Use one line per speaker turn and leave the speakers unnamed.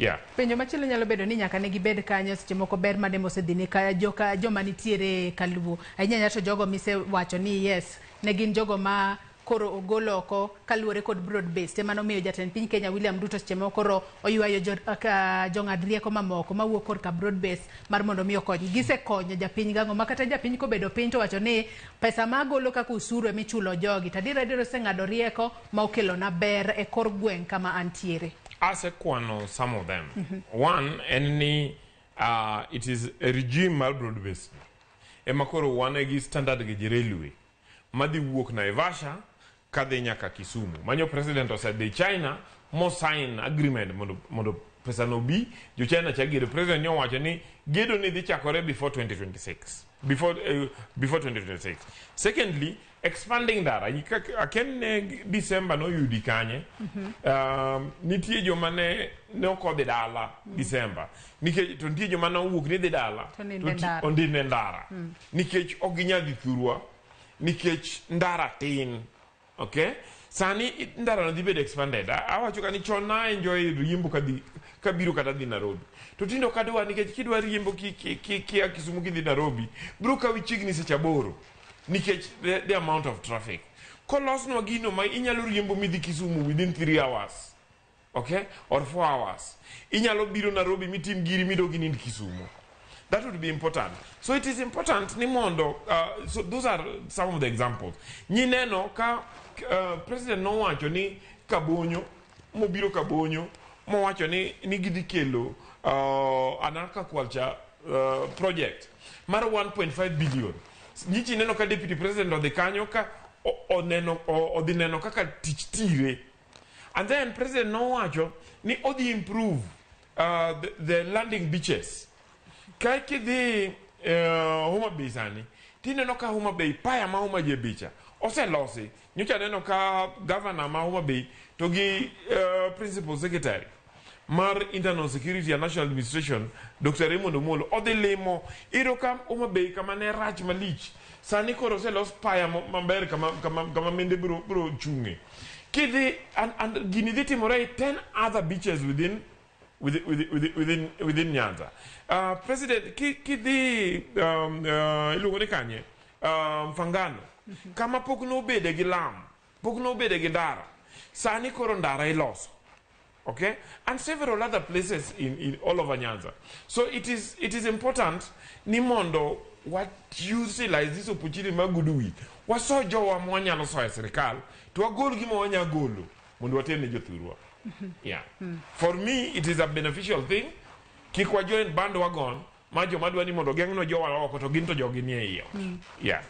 Yeah.
Penjo machielo nyalo bedo ni nyaka ne gibed kanyo seche moko ber mane mosedhini ka joma nitiere kaluo ahinya to jogo mise wacho ni yes ne gin jogo ma koro ogolo oko kaluwore kod broad based emano miyo jatend piny Kenya William Ruto seche moko koro oywayo jong'ad rieko mamoko mawuok korka broad based mar mondo mi okony gisekonyo japiny gang'o makata japiny kobedo piny to wacho ni pesa magolo kaka usuru emichulo jogi tadier oseng'ado rieko ma okelo na ber e kor gweng' kama antiere.
Asekwano some of them. One, it is a regime mal broad-based. Emakoro one egi standard gi railway. Madi wuok Naivasha, kadhi nyaka Kisumu. Manyo president said the China mo sign agreement mondo pesa no bi, jo China chagire president nyo wacho ni gedo ni dhi chakore before 2026. Before 2026. Secondly, expanding dara. Aken December no yudi kanye. Nitie jo mane no kode dala December. Nike to nitie jo mane wuok ni dala. Ondine ndara. Nikech oginya gi thurwa. Nikech ndara tin. Okay? Sani ndara no dibed expanded. Awacho kani chona enjoy riembo kabiru kata dhi Nairobi. To tindo kadwa nikech kidwa riembo ki Kisumu ki dhi Nairobi, bro ka wichigni seche aboro. Nikech the amount of traffic. Kolos no gino ma inyalo riembo midhi Kisumu within 3 hours. Okay? Or 4 hours. Inyalo biro Nairobi mitim giri midogi ni Kisumu. That would be important. So it is important ni mondo so those are some of the examples. Nyineno ka president no wacho ni Kabonyo mobiro Kabonyo mo wacho ni gidhi kelo anaka culture project mar 1.5 billion. Nyichi neno ka deputy president of the kanyo ka odineno kaka tich tire. And then president no wacho ni odi improve the landing beaches. Kai kidhi Homa Bay sani, tineno ka Homa Bay paya ma Homa Bay bicha. Ose losi, nyocha neno ka governor ma Homa Bay to gi principal secretary mar Internal Security and National Administration Dr. Raymond Omolo odhi limo iro ka Homa Bay kama ne rach malich. Sani koro ose los paya maber kama mende bro chunge. Kidhi and gini dhi timore 10 other beaches within Nyanza. President kidhi iluongo ni kanye Fangano kama pok no bede gi lam pok no bede gi ndara sani koro ndara iloso. Okay, and several other places in all over Nyanza. So it is important ni mondo what utilize this opportunity magudui waso jowa mwanyalo so sirkal to agol gimo wanya golo mondo watene jothurwa. Yeah. For me, it is a beneficial thing. Kikwa join bandwagon, majo madwa ni mondo geng'no jowa oko to ginto jogi nie iyo. Yeah.